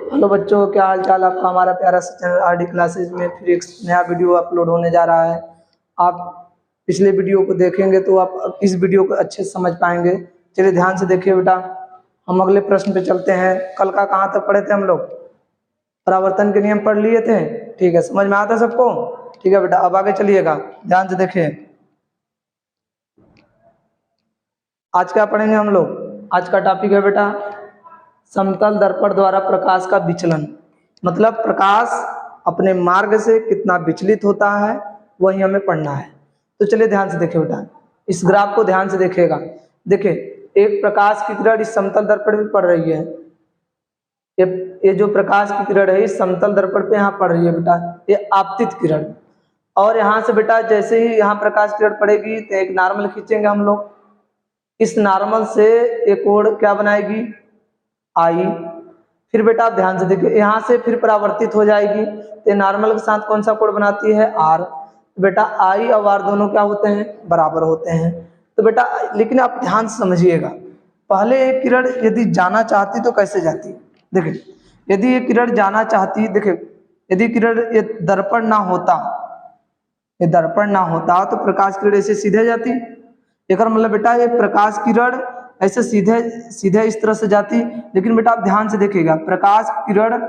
Hello बच्चों, क्या हाल चाल आपका। हमारा प्यारा सा चैनल आरडी क्लासेज में फिर एक नया वीडियो अपलोड होने जा रहा है। आप पिछले वीडियो को देखेंगे तो आप इस वीडियो को अच्छे से समझ पाएंगे। चलिए ध्यान से देखिए बेटा, हम अगले प्रश्न पे चलते हैं। कल का कहाँ तक पढ़े थे हम लोग? परावर्तन के नियम पढ़ लिए थे। ठीक है, समझ में आता सबको? ठीक है बेटा, अब आगे चलिएगा, ध्यान से देखिए। आज क्या पढ़ेंगे हम लोग? आज का टॉपिक है बेटा समतल दर्पण द्वारा प्रकाश का विचलन। मतलब प्रकाश अपने मार्ग से कितना विचलित होता है वही हमें पढ़ना है। तो चलिए ध्यान से देखिए बेटा, इस ग्राफ को ध्यान से देखिएगा। देखिए, एक प्रकाश की किरण इस समतल दर्पण में पड़ रही है। ये जो प्रकाश की किरण है इस समतल दर्पण पे यहाँ पड़ रही है बेटा, ये आपतित किरण। और यहाँ से बेटा जैसे ही यहाँ प्रकाश किरण पड़ेगी तो एक नॉर्मल खींचेंगे हम लोग। इस नॉर्मल से एक कोण क्या बनाएगी? आई। फिर बेटा आप ध्यान से देखिए, यहाँ से फिर परावर्तित हो जाएगी तो नॉर्मल के साथ कौन सा कोण बनाती है? आर। बेटा आई और आर दोनों क्या होते हैं? बराबर होते हैं। तो बेटा लेकिन आप ध्यान से समझिएगा, पहले एक किरण यदि जाना चाहती तो कैसे जाती? देखिए, यदि ये किरण जाना चाहती, देखिए यदि किरण ये दर्पण ना होता, ये दर्पण ना होता तो प्रकाश किरण ऐसे सीधे जाती। एक मतलब बेटा ये प्रकाश किरण ऐसे सीधे सीधे इस तरह से जाती, लेकिन बेटा आप ध्यान से देखिएगा, प्रकाश किरण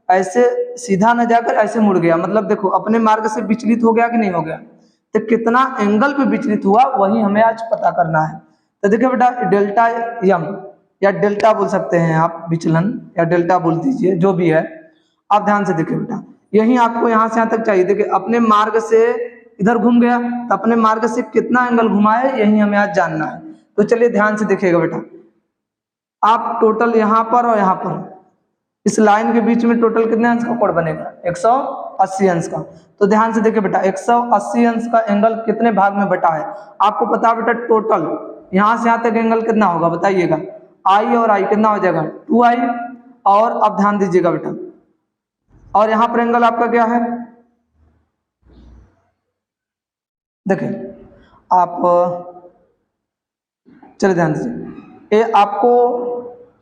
ऐसे सीधा न जाकर ऐसे मुड़ गया। मतलब देखो अपने मार्ग से विचलित हो गया कि नहीं हो गया? तो कितना एंगल पे विचलित हुआ वही हमें आज पता करना है। तो देखिए बेटा डेल्टा यम या डेल्टा बोल सकते हैं आप, विचलन या डेल्टा बोल दीजिए, जो भी है। आप ध्यान से देखिए बेटा, यही आपको यहाँ से यहाँ तक चाहिए। देखिए अपने मार्ग से इधर घूम गया तो अपने मार्ग से कितना एंगल घुमा है यही हमें आज जानना है। तो चलिए ध्यान से देखिएगा बेटा, आप टोटल यहाँ पर और यहाँ पर इस लाइन के बीच में टोटल कितने अंश का कोण बनेगा? 180 अंश का। तो ध्यान से देखिए बेटा 180 अंश का एंगल कितने भाग में बटा है आपको पता है बेटा? टोटल यहाँ से यहाँ तक एंगल कितना होगा बताइएगा? आई और आई कितना हो जाएगा? 2i। और अब ध्यान दीजिएगा बेटा, और यहाँ पर एंगल आपका क्या है? देखिए आप चलिए ध्यान दीजिए, ये आपको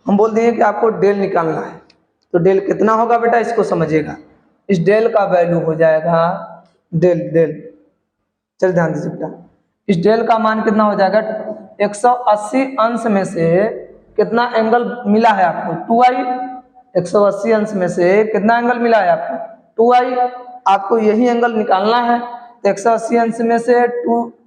हम बोल दिए कि आपको डेल निकालना है। तो डेल कितना होगा बेटा इसको समझिएगा। इस डेल का वैल्यू हो जाएगा डेल डेल चलिए ध्यान दीजिए बेटा, इस डेल का मान कितना हो जाएगा? 180 अंश में से कितना एंगल मिला है आपको? 2i। 180 अंश में से कितना एंगल मिला है आपको? 2i। आपको यही एंगल निकालना है। तो 180 अंश में से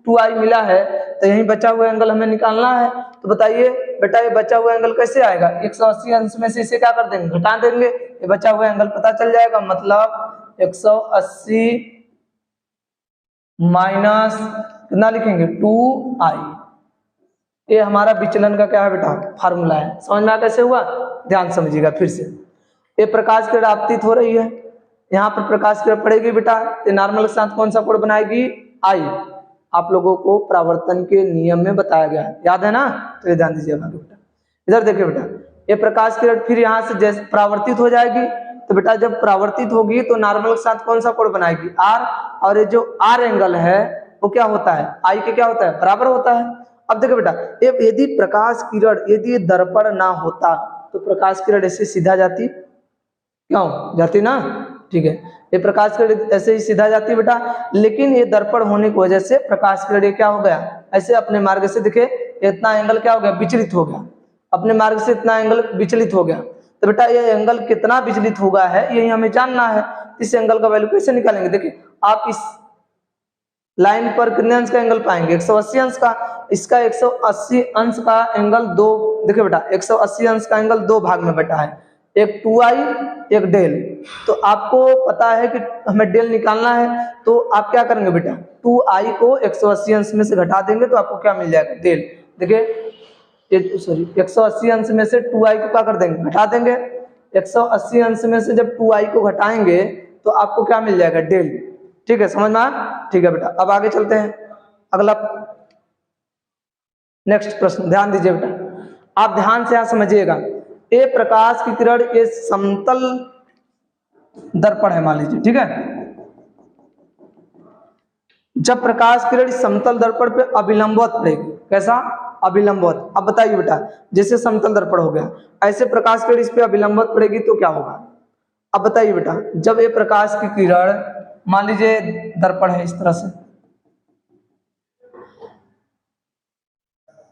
2i मिला है तो यही बचा हुआ एंगल हमें निकालना है। तो बताइए बेटा ये बचा हुआ एंगल कैसे आएगा? 180 अंश में से इसे क्या कर देंगे? घटा देंगे, ये बचा हुआ एंगल पता चल जाएगा। मतलब 180 माइनस कितना लिखेंगे? 2i। ये हमारा विचलन का क्या है बेटा? फार्मूला है। समझ में आ कैसे हुआ? ध्यान समझिएगा फिर से। ये प्रकाश किरण आपतित हो रही है, यहाँ पर प्रकाश किरण पड़ेगी बेटा, ये नॉर्मल के साथ कौन सा कोण बनाएगी? आई। आप लोगों को परावर्तन के नियम में बताया गया है, याद है ना? तो ये ध्यान दीजिएगा बेटा। इधर देखिए बेटा, ये प्रकाश किरण फिर यहाँ से जैसे परावर्तित हो जाएगी, तो बेटा जब परावर्तित होगी तो नॉर्मल के साथ कौन सा कोण बनाएगी? आर। और ये जो आर एंगल है वो क्या होता है? आई के क्या होता है? बराबर होता है। अब देखो बेटा, यदि प्रकाश किरण यदि दर्पण ना होता तो प्रकाश किरण ऐसे सीधा जाती? क्यों जाती ना? ठीक है, ये प्रकाश किरण ऐसे ही सीधा जाती बेटा, लेकिन ये दर्पण होने की वजह से प्रकाश किरण क्या हो गया? ऐसे अपने मार्ग से देखिए इतना एंगल क्या हो गया? विचलित हो गया। अपने मार्ग से इतना एंगल विचलित हो गया। तो बेटा ये एंगल कितना विचलित होगा है यही हमें जानना है। इस एंगल का वैल्यू कैसे निकालेंगे? देखिए आप इस लाइन पर कितने अंश का एंगल पाएंगे? 180 अंश का। इसका 180 अंश का एंगल दो, देखिए बेटा 180 अंश का एंगल दो भाग में बटा है, एक 2i एक डेल। तो आपको पता है कि हमें डेल निकालना है, तो आप क्या करेंगे बेटा? 2i को 180 अंश में से घटा देंगे तो आपको क्या मिल जाएगा? डेल। देखिए सॉरी 180 अंश में से 2i को क्या कर देंगे? घटा देंगे। 180 अंश में से जब 2i को घटाएंगे तो आपको क्या मिल जाएगा? डेल। ठीक है, समझ में आया? ठीक है बेटा, अब आगे चलते हैं। अगला नेक्स्ट प्रश्न ध्यान दीजिए बेटा, आप ध्यान से यहाँ समझिएगा। ये प्रकाश की किरण ये समतल दर्पण है मान लीजिए, ठीक है। जब प्रकाश किरण समतल दर्पण पे अभिलंबवत पड़ेगी, कैसा? अभिलंबवत। अब बताइए बेटा, जैसे समतल दर्पण हो गया, ऐसे प्रकाश किरण इस पे अभिलंबवत पड़ेगी तो क्या होगा? अब बताइए बेटा, जब ये प्रकाश की किरण, मान लीजिए दर्पण है इस तरह से,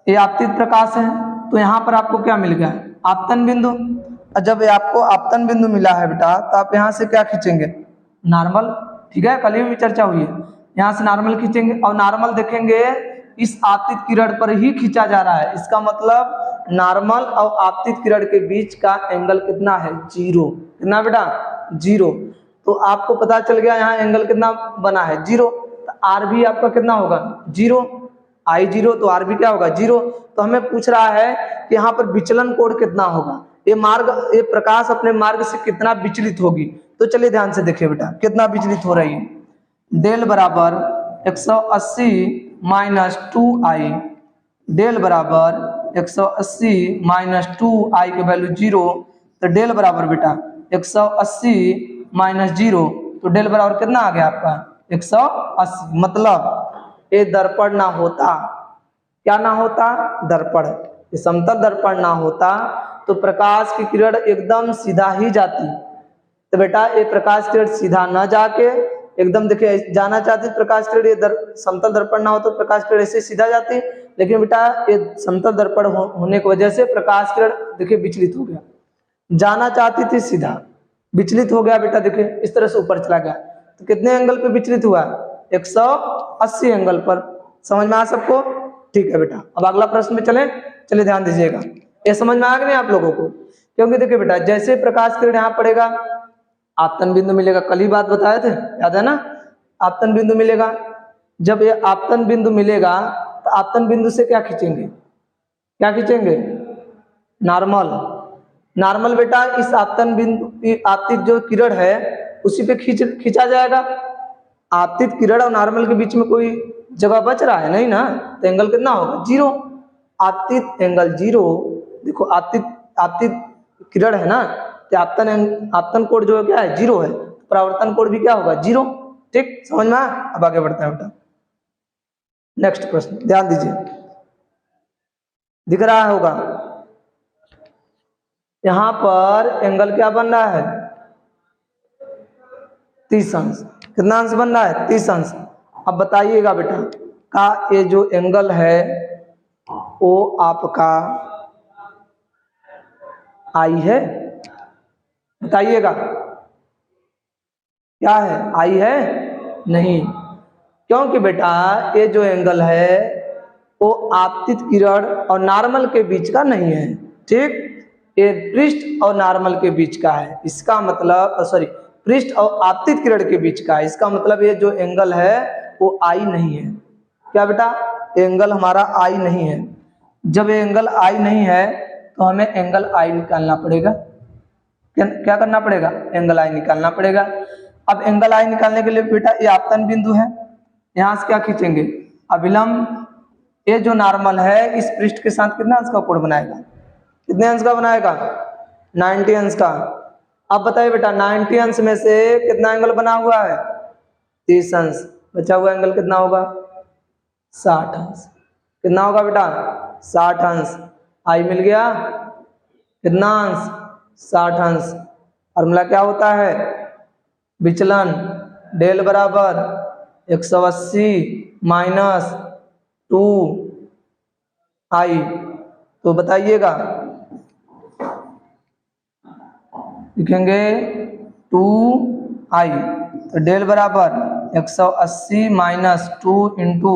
ये आपतित प्रकाश है, तो यहाँ पर आपको क्या मिल गया, आपतन बिंदु। और जब ये आपको आपतन बिंदु मिला है बेटा, तो आप यहाँ से क्या खींचेंगे, नॉर्मल। ठीक है, कल ही भी चर्चा हुई है, यहाँ से नॉर्मल खींचेंगे और नॉर्मल देखेंगे इस आपतित किरण पर ही खींचा जा रहा है, इसका मतलब नॉर्मल और आपतित किरण के बीच का एंगल कितना है, 0। कितना बेटा, 0। तो आपको पता चल गया यहाँ एंगल कितना बना है, 0। तो आर भी आपका कितना होगा, 0। आई 0 तो आर भी क्या होगा, 0। तो हमें पूछ रहा है कि यहाँ पर विचलन कोण कितना होगा, ये प्रकाश अपने मार्ग से कितना विचलित होगी। तो चलिए ध्यान से देखिए बेटा, कितना विचलित हो रही है। डेल बराबर 180 माइनस 2i, डेल बराबर 180 माइनस 2i के वैल्यू 0। तो डेल बराबर बेटा 180 माइनस 0, तो डेल बराबर कितना आ गया आपका, 180। मतलब ये दर्पण ना होता, क्या ना होता, दर्पण, ये समतल दर्पण ना होता तो प्रकाश की किरण एकदम सीधा ही जाती। तो बेटा ये प्रकाश किरण सीधा ना जाके एकदम, देखिए जाना चाहती प्रकाश किरण, ये समतल दर्पण ना हो तो प्रकाश किरण ऐसे सीधा जाती, लेकिन बेटा ये समतल दर्पण होने की वजह से प्रकाश किरण देखिए विचलित हो गया, जाना चाहती थी सीधा, विचलित हो गया बेटा, देखिए इस तरह से ऊपर चला गया। तो कितने एंगल पे विचलित हुआ, 180 एंगल पर। समझ में आया सबको, ठीक है बेटा। अब अगला प्रश्न में चले ध्यान दीजिएगा, ये समझ में आ गया नहीं आप लोगों को, क्योंकि देखिए बेटा जैसे प्रकाश किरण यहाँ पड़ेगा, आपतन बिंदु मिलेगा, कल ही बात बताए थे, याद है ना, आपतन बिंदु मिलेगा। जब ये आपतन बिंदु मिलेगा तो आपतन बिंदु से क्या खींचेंगे, क्या खींचेंगे, नॉर्मल। नॉर्मल बेटा इस आपतन बिंदु, आपतित जो किरण है उसी पे खींचा जाएगा। आपतित किरण और नॉर्मल के बीच में कोई जगह बच रहा है नहीं ना, तो एंगल कितना होगा, 0। आपतित एंगल 0, देखो आपतित किरण है ना, तो आपतन कोण जो है क्या है, 0 है, परावर्तन कोण भी क्या होगा, 0। ठीक, समझ में आया। अब आगे बढ़ते हैं बेटा, नेक्स्ट प्रश्न ध्यान दीजिए, दिख रहा होगा यहां पर एंगल क्या बन रहा है, 30 अंश। कितना अंश बन रहा है, 30 अंश। अब बताइएगा बेटा का ये जो एंगल है वो आपका आई है, बताइएगा क्या है, आई है नहीं, क्योंकि बेटा ये जो एंगल है वो आपतित किरण और नॉर्मल के बीच का नहीं है। ठीक, ये पृष्ठ और नॉर्मल के बीच का है, इसका मतलब सॉरी, पृष्ठ और आपतित किरण के बीच का है, इसका मतलब ये जो एंगल है वो आई नहीं है। क्या बेटा, एंगल हमारा आई नहीं है। जब ये एंगल आई नहीं है तो हमें एंगल आई निकालना पड़ेगा। क्या करना पड़ेगा, एंगल आई निकालना पड़ेगा। अब एंगल आई निकालने के लिए बेटा ये आपतन बिंदु है, यहां से क्या खींचेंगे, अभिलंब। ये जो नॉर्मल है इस पृष्ठ के साथ कितना अंश का कोण बनाएगा, कितने अंश का बनाएगा, 90 अंश का। अब बताइए बेटा 90 अंश में से कितना एंगल बना हुआ है, 30 अंश, बचा हुआ एंगल कितना होगा, 60 अंश। कितना होगा बेटा, 60 अंश। आई मिल गया, कितना अंश, 60 अंश। फॉर्मूला क्या होता है, विचलन, डेल बराबर 180 माइनस 2i। तो बताइएगा, लिखेंगे 2i, तो डेल बराबर 180 माइनस 2 इंटू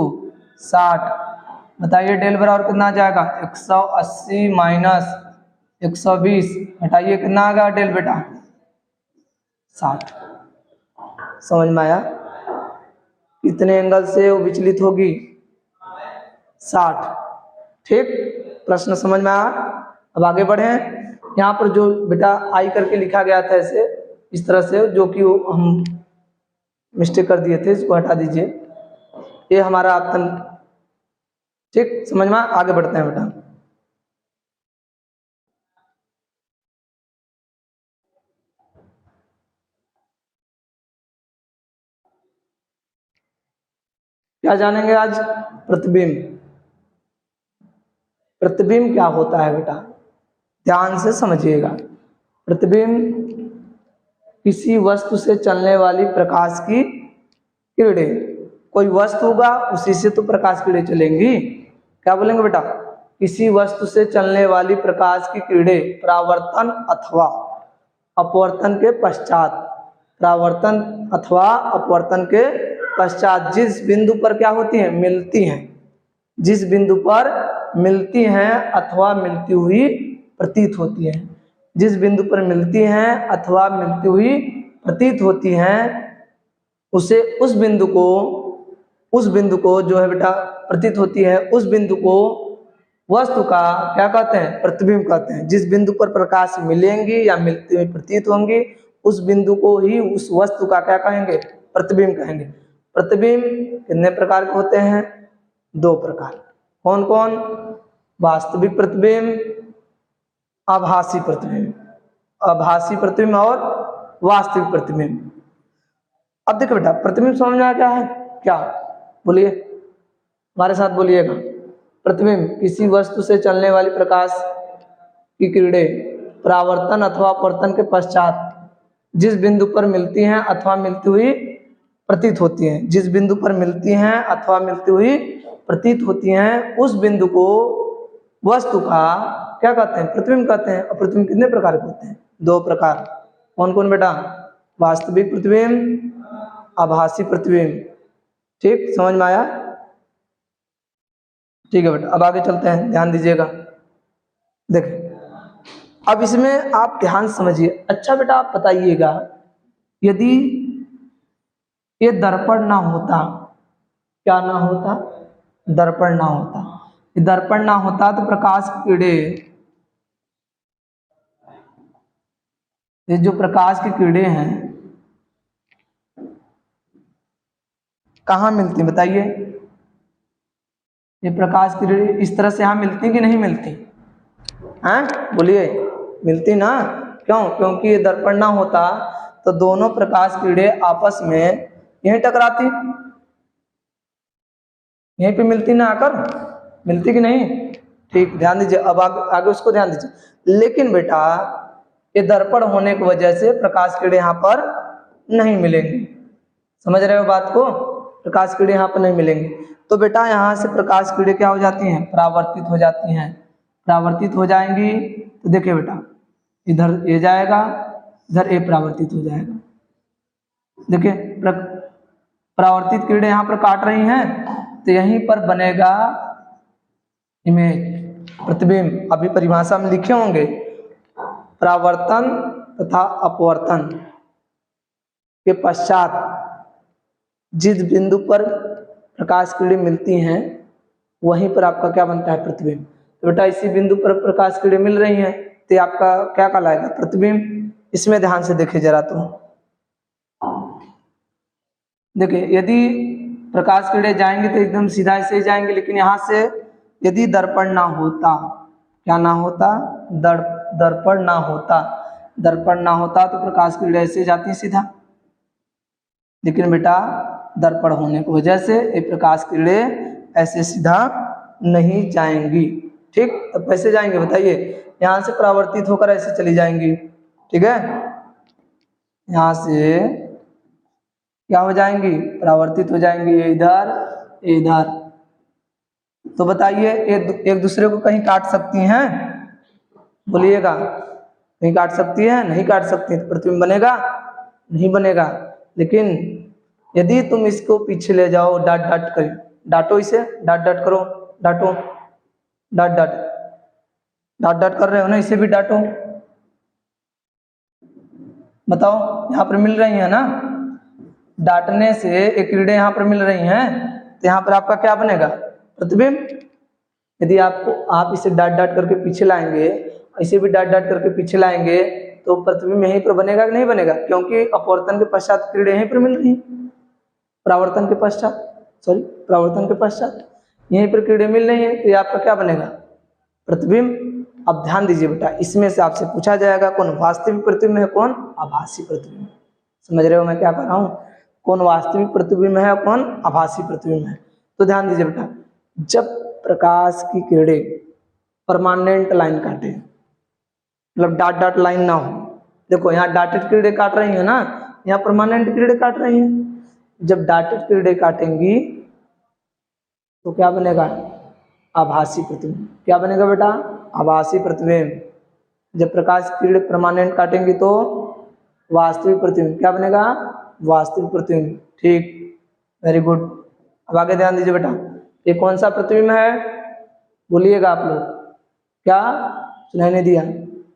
60। बताइए डेल बराबर कितना आ जाएगा, 180 माइनस 120, हटाइए कितना आ गया डेल बेटा, 60। समझ में आया, कितने एंगल से वो विचलित होगी, 60। ठीक, प्रश्न समझ में आया। अब आगे बढ़े, यहाँ पर जो बेटा आई करके लिखा गया था ऐसे इस तरह से, जो कि हम मिस्टेक कर दिए थे, इसको हटा दीजिए, ये हमारा आपतन। ठीक, समझ में, आगे बढ़ते हैं बेटा। क्या जानेंगे आज, प्रतिबिंब। प्रतिबिंब क्या होता है बेटा, ध्यान से समझिएगा। प्रतिबिंब किसी वस्तु से चलने वाली प्रकाश की किरणें। कोई वस्तु होगा उसी से तो प्रकाश की किरणें चलेंगी। क्या बोलेंगे बेटा? किसी वस्तु से चलने वाली प्रकाश की किरणें परावर्तन अथवा अपवर्तन के पश्चात, परावर्तन अथवा अपवर्तन के पश्चात जिस बिंदु पर क्या होती हैं? मिलती हैं। जिस बिंदु पर मिलती हैं अथवा मिलती हुई प्रतीत होती हैं। जिस बिंदु पर मिलती हैं अथवा मिलती हुई प्रतीत होती हैं उसे उस बिंदु को जो है बेटा प्रतीत होती है, उस बिंदु को वस्तु का क्या कहते हैं? प्रतिबिंब कहते हैं। जिस बिंदु पर प्रकाश मिलेंगी या मिलती हुई प्रतीत होंगी उस बिंदु को ही उस वस्तु का क्या कहेंगे? प्रतिबिंब कहेंगे। प्रतिबिंब कितने प्रकार के होते हैं? 2 प्रकार। कौन कौन? वास्तविक प्रतिबिंब, आभासी प्रतिबिंब। आभासी प्रतिबिंब और वास्तविक प्रतिबिंब। अब देखो बेटा प्रतिबिंब समझ में आया क्या है? क्या बोलिए, हमारे साथ बोलिएगा। प्रतिबिंब किसी वस्तु से चलने वाली प्रकाश की किरणें परावर्तन अथवा अपवर्तन के पश्चात जिस बिंदु पर मिलती हैं अथवा मिलती हुई प्रतीत होती हैं। जिस बिंदु पर मिलती हैं अथवा मिलती हुई प्रतीत होती हैं उस बिंदु को वस्तु का क्या कहते हैं? प्रतिबिंब कहते हैं। और प्रतिबिंब कितने प्रकार के होते हैं? 2 प्रकार। कौन कौन बेटा? वास्तविक प्रतिबिंब, आभासी प्रतिबिंब। ठीक, समझ में आया? ठीक है बेटा, अब आगे चलते हैं, ध्यान दीजिएगा। देखिए अब इसमें आप ध्यान समझिए। अच्छा बेटा आप बताइएगा, यदि ये दर्पण ना होता, क्या ना होता? दर्पण ना होता। दर्पण ना होता तो प्रकाश की किरणें, ये जो प्रकाश की किरणें हैं कहाँ मिलती हैं बताइए? ये प्रकाश की किरणें इस तरह से यहाँ मिलती कि नहीं मिलती? हैं बोलिए, मिलती ना? क्यों? क्योंकि ये दर्पण ना होता तो दोनों प्रकाश की किरणें आपस में यहीं टकराती, यहीं पे मिलती ना, आकर मिलती कि नहीं? ठीक, ध्यान दीजिए। अब आगे उसको ध्यान दीजिए। लेकिन बेटा ये दर्पण होने की वजह से प्रकाश की किरणें यहाँ पर नहीं मिलेंगी। समझ रहे हो बात को? प्रकाश की किरणें यहाँ पर नहीं मिलेंगी। तो बेटा यहाँ से प्रकाश की किरणें क्या हो जाती हैं? परावर्तित हो जाती हैं। परावर्तित हो जाएंगी तो देखिए बेटा इधर ये जाएगा, इधर ये परावर्तित हो जाएगा। देखिए परावर्तित किरणें यहाँ पर काट रही हैं तो यहीं पर बनेगा इमेज, प्रतिबिंब। अभी परिभाषा में लिखे होंगे परावर्तन तथा अपवर्तन के पश्चात जिस बिंदु पर प्रकाश किरणें मिलती हैं वहीं पर आपका क्या बनता है? प्रतिबिंब। तो बेटा इसी बिंदु पर प्रकाश किरणें मिल रही हैं तो आपका क्या कहलाएगा? प्रतिबिंब। इसमें ध्यान से देखिए जरा। तो देखिए यदि प्रकाश किरणें जाएंगी तो एकदम सीधा ऐसे ही जाएंगे, लेकिन यहाँ से यदि दर्पण ना होता, क्या ना होता? दर्पण ना होता। दर्पण ना होता तो प्रकाश किरणें ऐसे जाती सीधा, लेकिन बेटा दर्पण होने की वजह से ये प्रकाश किरणें ऐसे सीधा नहीं जाएंगी। ठीक, तो कैसे जाएंगे बताइए? यहाँ से परावर्तित होकर ऐसे चली जाएंगी। ठीक है, यहाँ से क्या हो जाएंगी? परावर्तित हो जाएंगी, इधर इधर। तो बताइए एक दूसरे को कहीं काट सकती हैं? बोलिएगा, कहीं काट सकती है? नहीं काट सकती। तो प्रतिबिंब बनेगा? नहीं बनेगा। लेकिन यदि तुम इसको पीछे ले जाओ, डाट डाट कर, डाटो इसे, डाट डाट करो, ditto, dot dot, dot dot कर रहे हो ना, इसे भी डाटो। बताओ, यहाँ पर मिल रही है ना? डाटने से एक किरणें यहाँ पर मिल रही हैं तो यहाँ पर आपका क्या बनेगा? प्रतिबिंब। यदि आप इसे डाट डाट करके पीछे लाएंगे, इसे भी डाट डाट करके पीछे लाएंगे तो प्रतिबिंब यहीं पर बनेगा कि नहीं बनेगा? क्योंकि अपवर्तन के पश्चात किरणें यहीं पर मिल रही हैं। परावर्तन के पश्चात यहीं पर किरणें मिल रही हैं तो ये आपका क्या बनेगा? प्रतिबिंब। अब ध्यान दीजिए बेटा, इसमें से आपसे पूछा जाएगा कौन वास्तविक प्रतिबिंब है, कौन आभासी प्रतिबिंब। समझ रहे हो मैं क्या कर रहा हूँ? कौन वास्तविक प्रतिबिंब है, कौन आभासी प्रतिबिंब है। तो ध्यान दीजिए बेटा, जब प्रकाश की किरणें परमानेंट लाइन काटे, मतलब डॉट डॉट लाइन ना हो, देखो यहाँ डॉटेड किरणें काट रही है ना, यहाँ परमानेंट किरणें काट रही हैं। जब डॉटेड किरणें काटेंगी तो क्या बनेगा, आभासी प्रतिबिंब। क्या बनेगा बेटा, आभासी प्रतिबिंब। जब प्रकाश की किरणें परमानेंट काटेंगी तो वास्तविक प्रतिबिंब। क्या बनेगा, वास्तविक प्रतिबिंब। ठीक, वेरी गुड। अब आगे ध्यान दीजिए बेटा, ये कौन सा प्रतिबिंब है, बोलिएगा आप लोग। क्या सुनाई नहीं दिया,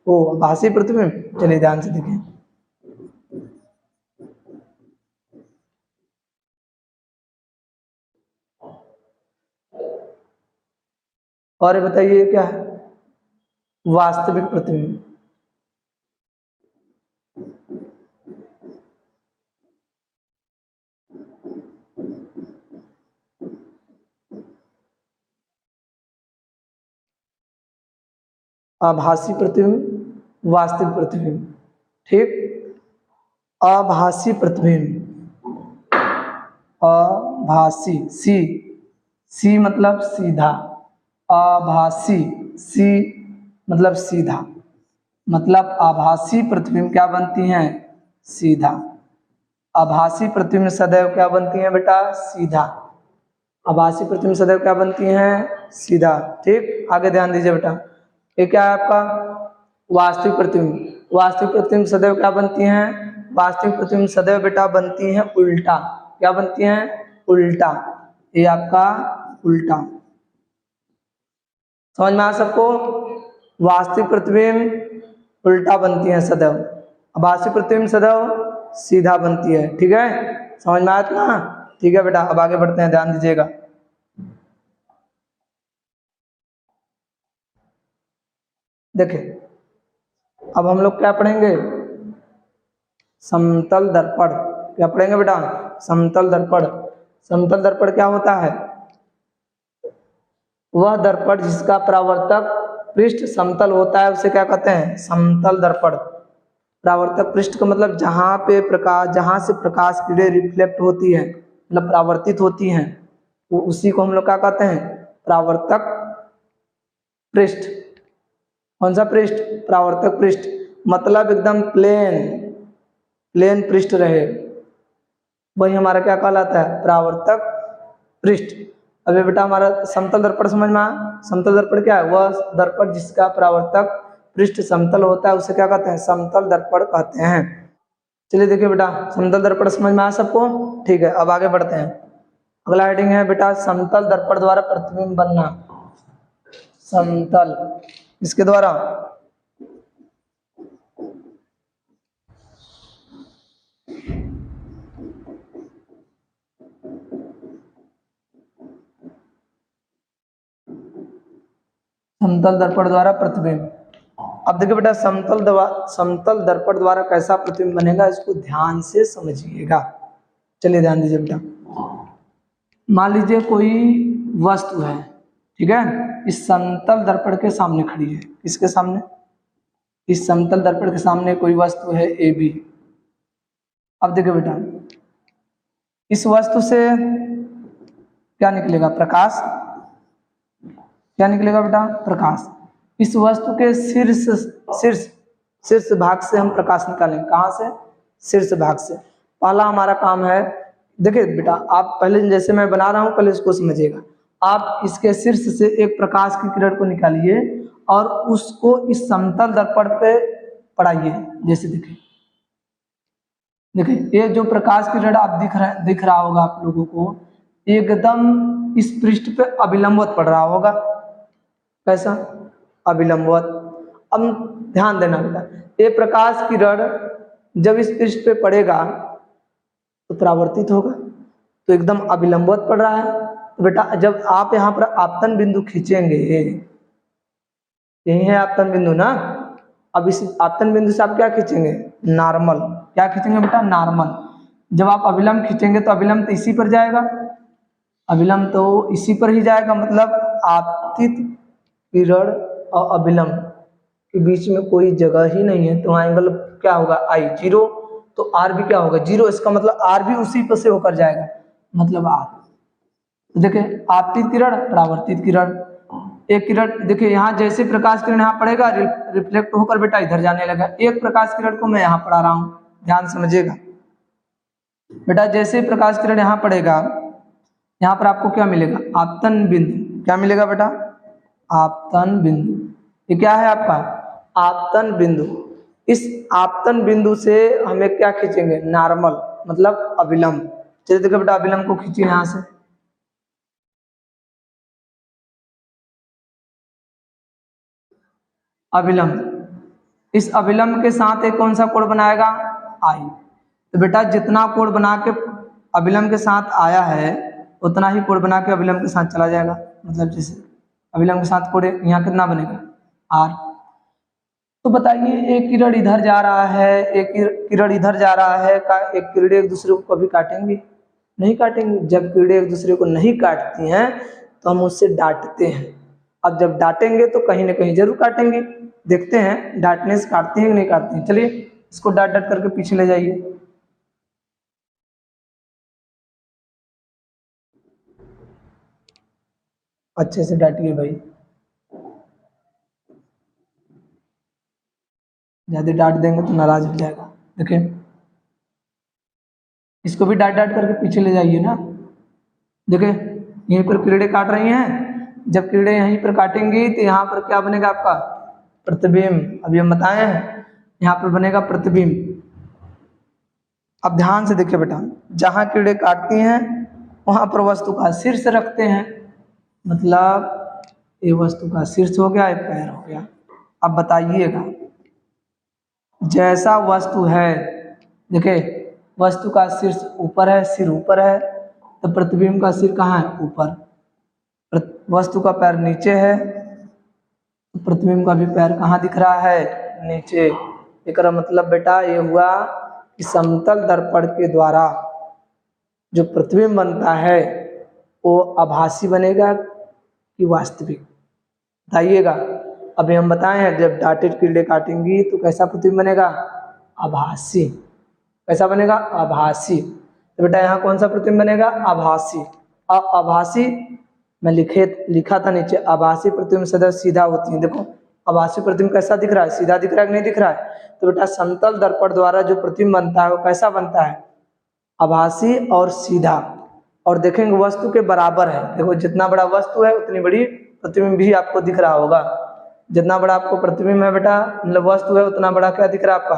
ओ आभासी प्रतिबिंब। चलिए ध्यान से देखिए, और ये बताइए क्या है, वास्तविक प्रतिबिंब। आभासी प्रतिबिंब, वास्तविक प्रतिबिंब। ठीक, आभासी प्रतिबिंब, आभासी, सी, सी मतलब सीधा, आभासी, सी मतलब सीधा, मतलब आभासी प्रतिबिंब क्या बनती हैं, सीधा। आभासी प्रतिबिंब सदैव क्या बनती हैं बेटा, सीधा। आभासी प्रतिबिंब सदैव क्या बनती हैं, सीधा। ठीक, आगे ध्यान दीजिए बेटा, ये क्या है आपका, वास्तविक प्रतिबिंब। वास्तविक प्रतिबिंब सदैव क्या बनती हैं, वास्तविक प्रतिबिंब सदैव बेटा बनती हैं उल्टा। क्या बनती हैं, उल्टा। ये आपका उल्टा। समझ में आया सबको, वास्तविक प्रतिबिंब उल्टा बनती है सदैव, आभासी प्रतिबिंब सदैव सीधा बनती है। ठीक है, समझ में आया था ना। ठीक है बेटा, अब आगे बढ़ते हैं, ध्यान दीजिएगा। देखिए अब हम लोग क्या पढ़ेंगे, समतल दर्पण। क्या पढ़ेंगे बेटा, समतल दर्पण। समतल दर्पण क्या होता है, वह दर्पण जिसका परावर्तक पृष्ठ समतल होता है उसे क्या कहते हैं, समतल दर्पण। परावर्तक पृष्ठ का मतलब जहां पे प्रकाश, जहां से प्रकाश किरणें रिफ्लेक्ट होती है, मतलब परावर्तित होती हैं, वो उसी को हम लोग क्या कहते हैं, परावर्तक पृष्ठ। कौन सा पृष्ठ, परावर्तक पृष्ठ। मतलब एकदम प्लेन, प्लेन पृष्ठ रहे, वही हमारा क्या कहलाता है, परावर्तक पृष्ठ। अभी बेटा हमारा समतल दर्पण समझ में आया। समतल दर्पण क्या है, वह दर्पण जिसका परावर्तक पृष्ठ समतल होता है उसे क्या कहते हैं, समतल दर्पण कहते हैं। चलिए देखिए बेटा, समतल दर्पण समझ में आया सबको। ठीक है, अब आगे बढ़ते हैं। अगला हेडिंग है बेटा, समतल दर्पण द्वारा प्रतिबिंब बनना। समतल, इसके द्वारा समतल दर्पण द्वारा प्रतिबिंब। अब देखिए बेटा, समतल दर्पण द्वारा कैसा प्रतिबिंब बनेगा, इसको ध्यान से समझिएगा। चलिए ध्यान दीजिए बेटा, मान लीजिए कोई वस्तु है, ठीक है, इस समतल दर्पण के सामने खड़ी है। किसके सामने, इस समतल दर्पण के सामने कोई वस्तु है ए बी। अब देखिए बेटा, इस वस्तु से क्या निकलेगा, प्रकाश। क्या निकलेगा बेटा, प्रकाश। इस वस्तु के शीर्ष शीर्ष शीर्ष भाग से हम प्रकाश निकालेंगे। कहाँ से, शीर्ष भाग से। पहला हमारा काम है, देखिए बेटा आप पहले जैसे मैं बना रहा हूँ पहले इसको समझिएगा। आप इसके शीर्ष से एक प्रकाश की किरण को निकालिए और उसको इस समतल दर्पण पे पड़ाइए। जैसे देखिए, देखिए ये जो प्रकाश की किरण आप दिख रहा होगा आप लोगों को, एकदम इस पृष्ठ पे अभिलंबवत पड़ रहा होगा। कैसा, अभिलंबवत। अब ध्यान देना बेटा, ये प्रकाश की किरण जब इस पृष्ठ पे पड़ेगा तो परावर्तित होगा, तो एकदम अभिलंबवत पड़ रहा है। तो बेटा जब आप यहाँ पर आपतन बिंदु खींचेंगे, यही है आपतन बिंदु ना, अब इस आपतन बिंदु से आप क्या खींचेंगे, नॉर्मल। क्या खींचेंगे बेटा, नॉर्मल। जब आप अभिलंब खींचेंगे तो अभिलंब तो इसी पर जाएगा, अभिलंब तो इसी पर ही जाएगा, मतलब आपतित किरण और अभिलंब के बीच में कोई जगह ही नहीं है, तो एंगल क्या होगा, आई, जीरो। तो आर भी क्या होगा, जीरो। इसका मतलब आर भी उसी पर से होकर जाएगा, मतलब आर। तो देखिए आपतित किरण, परावर्तित किरण, एक किरण देखिए यहाँ जैसे प्रकाश किरण यहाँ पड़ेगा रिफ्लेक्ट होकर बेटा इधर जाने लगा। एक प्रकाश किरण को मैं यहाँ पढ़ा रहा हूँ, ध्यान समझिएगा बेटा। जैसे प्रकाश किरण यहाँ पड़ेगा, यहाँ पर आपको क्या मिलेगा? आपतन बिंदु। क्या मिलेगा बेटा? आपतन बिंदु। ये क्या है आपका? आपतन बिंदु। इस आपतन बिंदु से हमें क्या खींचेंगे? नॉर्मल, मतलब अभिलंब। चलिए देखो बेटा, अभिलंब को खींचिए यहाँ से। अभिलंब। इस अभिलंब के साथ एक कौन सा कोण बनाएगा? आई। तो बेटा जितना कोण बना के अभिलंब के साथ आया है उतना ही कोण बना के अभिलंब के साथ चला जाएगा। मतलब जैसे अभिलंब के साथ कोण यहाँ कितना बनेगा? आर। तो बताइए एक किरण इधर जा रहा है, एक किरण इधर जा रहा है, का एक किरण एक दूसरे को कभी काटेंगे? नहीं काटेंगे। जब किरणें एक दूसरे को नहीं काटती हैं तो हम उससे डांटते हैं। अब जब डांटेंगे तो कहीं ना कहीं जरूर काटेंगे। देखते हैं डांटने से काटती हैं कि नहीं काटती हैं। चलिए इसको डांट डांट करके पीछे ले जाइए। अच्छे से डांटिए भाई, ज्यादा डांट देंगे तो नाराज हो जाएगा। देखिए इसको भी डांट डांट करके पीछे ले जाइए ना। देखिए यहीं पर कीड़े काट रही हैं, जब कीड़े यहीं पर काटेंगी तो यहाँ पर क्या बनेगा आपका? प्रतिबिंब। अभी हम बताए हैं यहाँ पर बनेगा प्रतिबिंब। अब ध्यान से देखिए बेटा, जहाँ कीड़े काटती हैं वहां पर वस्तु का शीर्ष रखते हैं। मतलब ये वस्तु का शीर्ष हो गया, ये पैर हो गया। अब बताइएगा जैसा वस्तु है, देखिए वस्तु का शीर्ष ऊपर है, सिर ऊपर है, तो प्रतिबिंब का सिर कहाँ है? ऊपर। वस्तु का पैर नीचे है तो प्रतिबिंब का भी पैर कहाँ दिख रहा है? नीचे। इसका मतलब बेटा ये हुआ कि समतल दर्पण के द्वारा जो प्रतिबिंब बनता है वो आभासी बनेगा कि वास्तविक? बताइएगा। अभी हम बताए हैं जब डांटेड कीड़े काटेंगी तो कैसा प्रतिबिंब बनेगा? आभासी। कैसा बनेगा? आभासी। तो बेटा यहाँ कौन सा प्रतिबिंब बनेगा? आभासी। आभासी मैं लिखा था नीचे, आभासी प्रतिबिंब सदा सीधा होती है। देखो आभासी प्रतिबिंब कैसा दिख रहा है? सीधा दिख रहा है कि नहीं दिख रहा है? तो बेटा समतल दर्पण द्वारा जो प्रतिबिंब बनता है वो कैसा बनता है? आभासी और सीधा। और देखेंगे वस्तु के बराबर है। देखो जितना बड़ा वस्तु है उतनी बड़ी प्रतिबिंब भी आपको दिख रहा होगा। जितना बड़ा आपको प्रतिबिंब है बेटा, मतलब वस्तु है, उतना बड़ा क्या दिख रहा है आपका?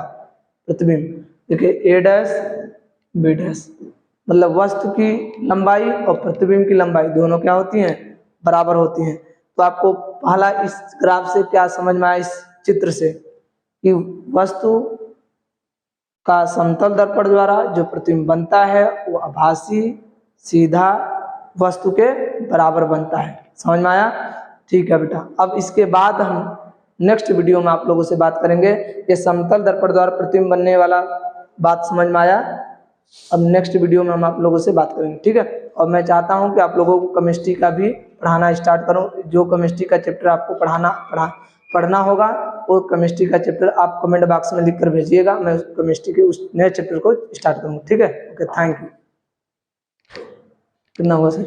प्रतिबिंब। देखिए ए डैश बी डैश, मतलब वस्तु की लंबाई और प्रतिबिंब की लंबाई दोनों क्या होती हैं? बराबर होती हैं। तो आपको पहला इस ग्राफ से क्या समझ में आया? इस चित्र से कि वस्तु का समतल दर्पण द्वारा जो प्रतिबिंब बनता है वो आभासी, सीधा, वस्तु के बराबर बनता है। समझ में आया? ठीक है बेटा। अब इसके बाद हम नेक्स्ट वीडियो में आप लोगों से बात करेंगे। ये समतल दर्पण द्वारा प्रतिबिंब बनने वाला बात समझ में आया? अब नेक्स्ट वीडियो में हम आप लोगों से बात करेंगे, ठीक है। और मैं चाहता हूं कि आप लोगों को केमिस्ट्री का भी पढ़ाना स्टार्ट करूं। जो केमिस्ट्री का चैप्टर आपको पढ़ना होगा वो केमिस्ट्री का चैप्टर आप कमेंट बॉक्स में लिख कर भेजिएगा। मैं केमिस्ट्री के उस नए चैप्टर को स्टार्ट करूँगा, ठीक है। Okay, thank you. कितना हुआ सर?